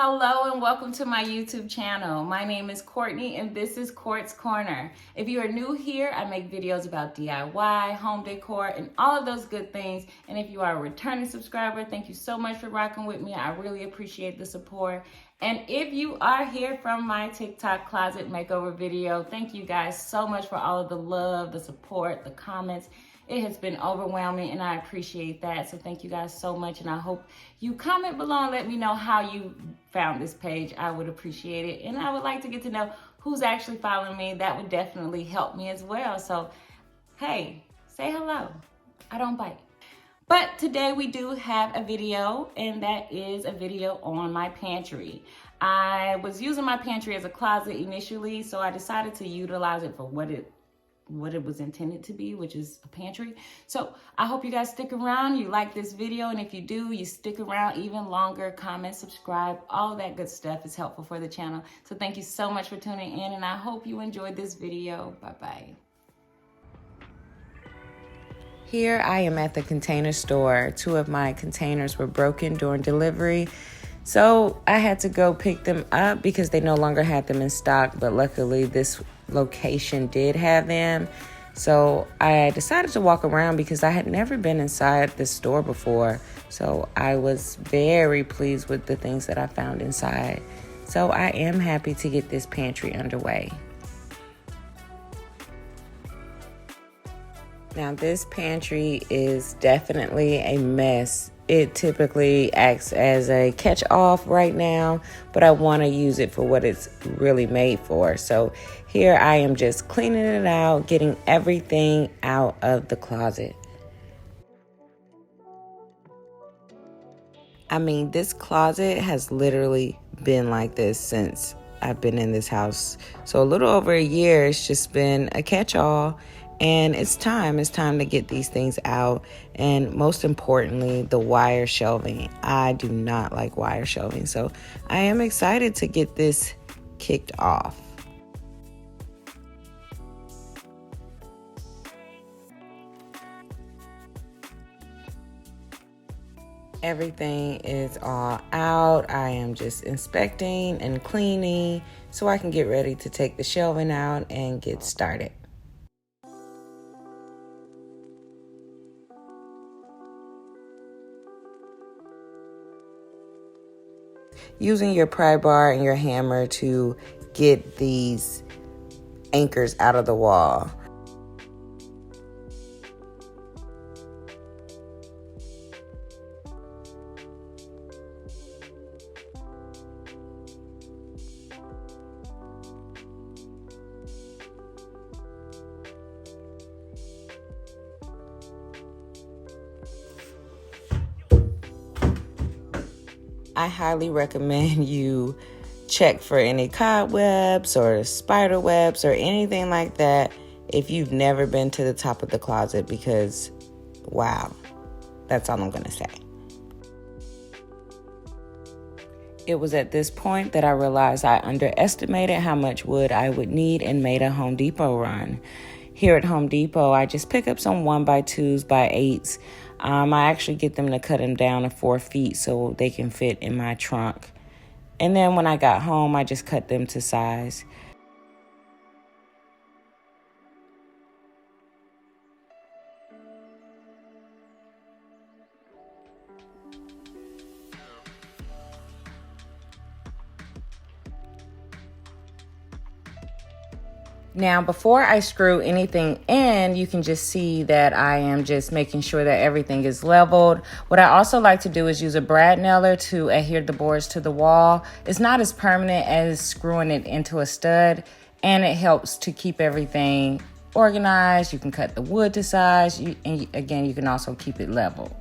Hello and welcome to my YouTube channel. My name is Courtney and this is Court's Corner. If you are new here, I make videos about DIY, home decor, and all of those good things. And if you are a returning subscriber, thank you so much for rocking with me. I really appreciate the support. And if you are here from my TikTok closet makeover video, thank you guys so much for all of the love, the support, the comments. It has been overwhelming and I appreciate that. So thank you guys so much. And I hope you comment below and let me know how you found this page. I would appreciate it. And I would like to get to know who's actually following me. That would definitely help me as well. So, hey, say hello. I don't bite. But today we do have a video, and that is a video on my pantry. I was using my pantry as a closet initially, so I decided to utilize it for what it was intended to be, which is a pantry. So I hope you guys stick around, you like this video, and if you do, you stick around even longer, comment, subscribe, all that good stuff is helpful for the channel. So thank you so much for tuning in, and I hope you enjoyed this video. Bye-bye. Here I am at the Container Store. 2 of my containers were broken during delivery, so I had to go pick them up because they no longer had them in stock, but luckily this location did have them. So I decided to walk around because I had never been inside this store before. So I was very pleased with the things that I found inside. So I am happy to get this pantry underway. Now this pantry is definitely a mess. It typically acts as a catch-off right now, but I want to use it for what it's really made for. So here I am just cleaning it out, getting everything out of the closet. I mean, this closet has literally been like this since I've been in this house. So a little over a year, it's just been a catch-all. And it's time to get these things out. And most importantly, the wire shelving. I do not like wire shelving. So I am excited to get this kicked off. Everything is all out. I am just inspecting and cleaning so I can get ready to take the shelving out and get started. Using your pry bar and your hammer to get these anchors out of the wall. I highly recommend you check for any cobwebs or spider webs or anything like that if you've never been to the top of the closet, because wow, that's all I'm gonna say. It was at this point that I realized I underestimated how much wood I would need and made a Home Depot run. Here at Home Depot, I just pick up some 1x2s by 8s. I actually get them to cut them down to 4 feet so they can fit in my trunk. And then when I got home, I just cut them to size. Now, before I screw anything in, you can just see that I am just making sure that everything is leveled. What I also like to do is use a brad nailer to adhere the boards to the wall. It's not as permanent as screwing it into a stud, and it helps to keep everything organized. You can cut the wood to size, and again, you can also keep it leveled.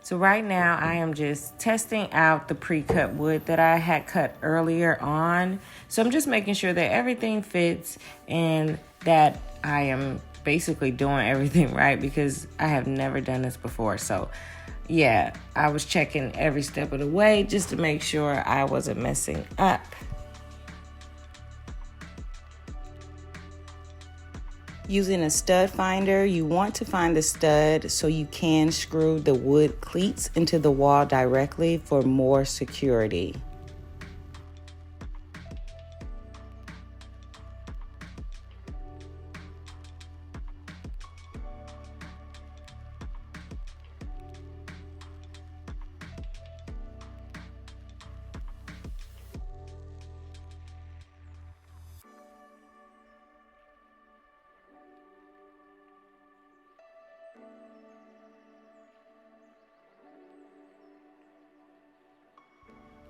So right now I am just testing out the pre-cut wood that I had cut earlier on. So I'm just making sure that everything fits and that I am basically doing everything right, because I have never done this before. So yeah, I was checking every step of the way just to make sure I wasn't messing up. Using a stud finder, you want to find the stud so you can screw the wood cleats into the wall directly for more security.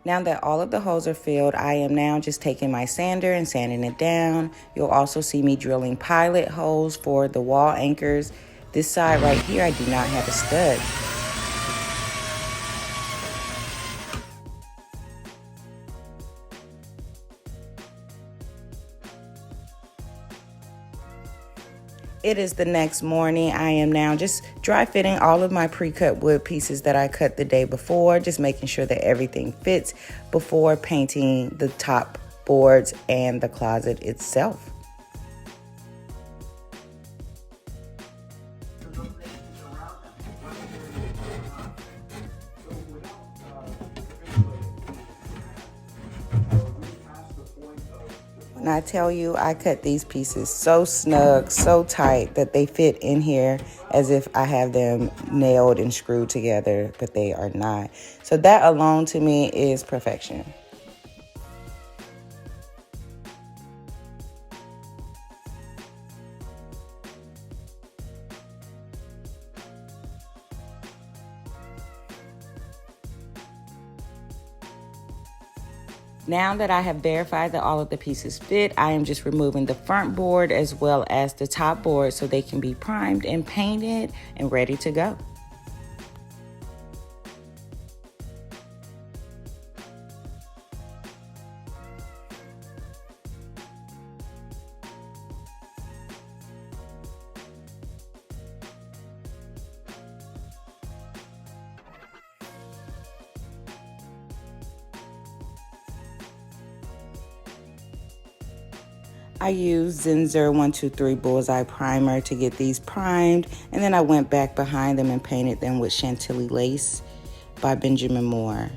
Now that all of the holes are filled, I am now just taking my sander and sanding it down. You'll also see me drilling pilot holes for the wall anchors. This side right here, I do not have a stud. It is the next morning. I am now just dry fitting all of my pre-cut wood pieces that I cut the day before, just making sure that everything fits before painting the top boards and the closet itself. When I tell you, I cut these pieces so snug, so tight that they fit in here as if I have them nailed and screwed together, but they are not. So that alone to me is perfection. Now that I have verified that all of the pieces fit, I am just removing the front board as well as the top board so they can be primed and painted and ready to go. I used Zinsser 123 Bullseye Primer to get these primed, and then I went back behind them and painted them with Chantilly Lace by Benjamin Moore.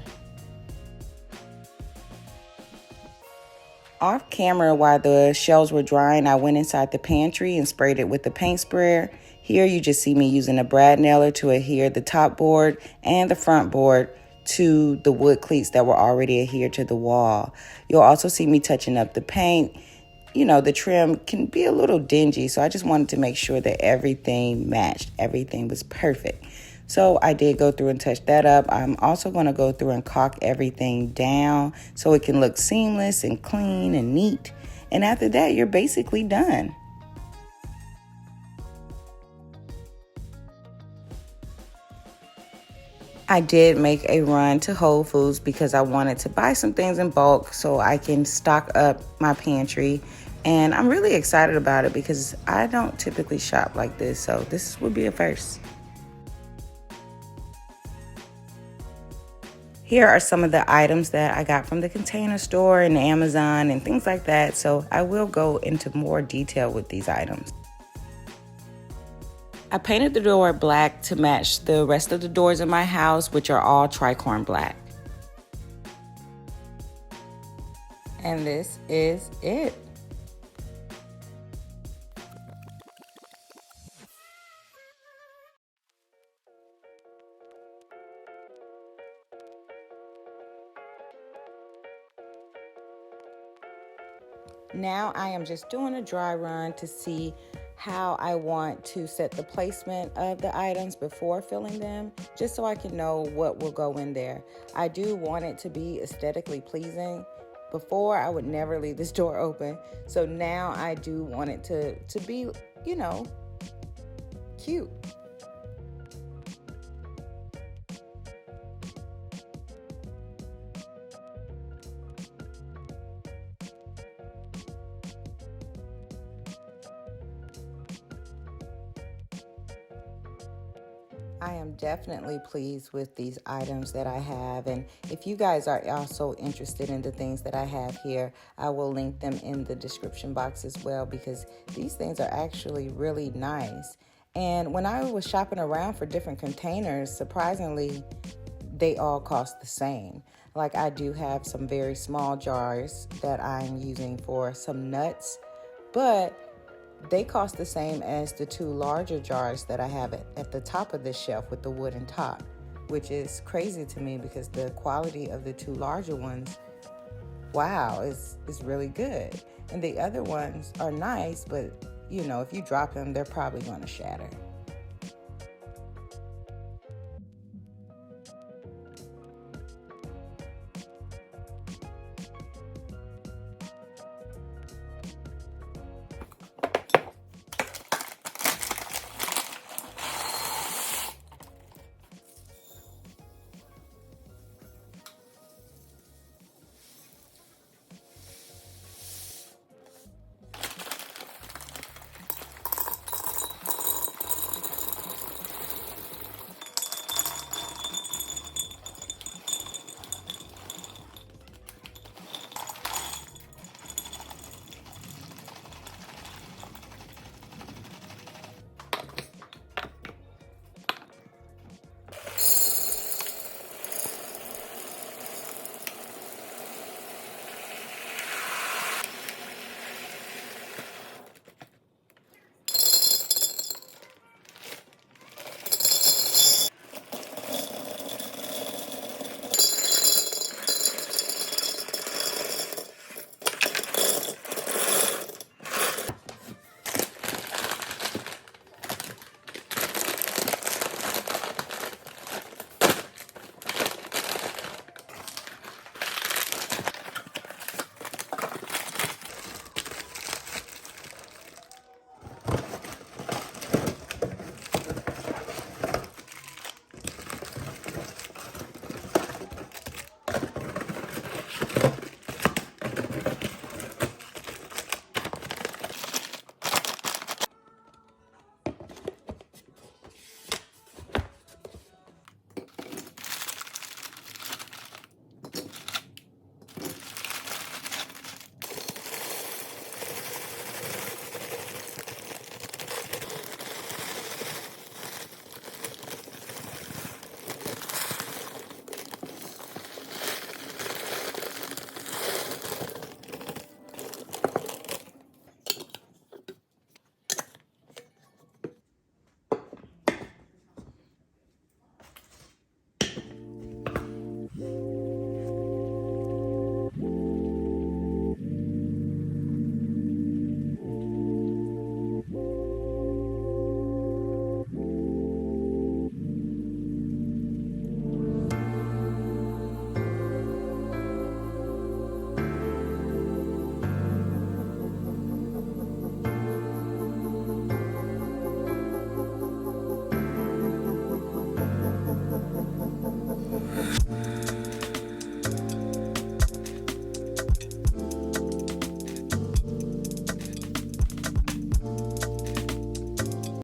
Off camera, while the shelves were drying, I went inside the pantry and sprayed it with the paint sprayer. Here you just see me using a brad nailer to adhere the top board and the front board to the wood cleats that were already adhered to the wall. You'll also see me touching up the paint. You know, the trim can be a little dingy, so I just wanted to make sure that everything matched. Everything was perfect. So I did go through and touch that up. I'm also going to go through and caulk everything down so it can look seamless and clean and neat. And after that, you're basically done. I did make a run to Whole Foods because I wanted to buy some things in bulk so I can stock up my pantry. And I'm really excited about it because I don't typically shop like this, so this would be a first. Here are some of the items that I got from the Container Store and Amazon and things like that, so I will go into more detail with these items. I painted the door black to match the rest of the doors in my house, which are all tricorn black. And this is it. Now I am just doing a dry run to see how I want to set the placement of the items before filling them, just so I can know what will go in there. I do want it to be aesthetically pleasing. Before, I would never leave this door open. So now I do want it to be, you know, cute. I am definitely pleased with these items that I have, and if you guys are also interested in the things that I have here, I will link them in the description box as well, because these things are actually really nice. And when I was shopping around for different containers, surprisingly, they all cost the same. Like, I do have some very small jars that I'm using for some nuts, but they cost the same as the two larger jars that I have at the top of this shelf with the wooden top, which is crazy to me because the quality of the two larger ones, wow, is really good. And the other ones are nice, but you know, if you drop them, they're probably going to shatter.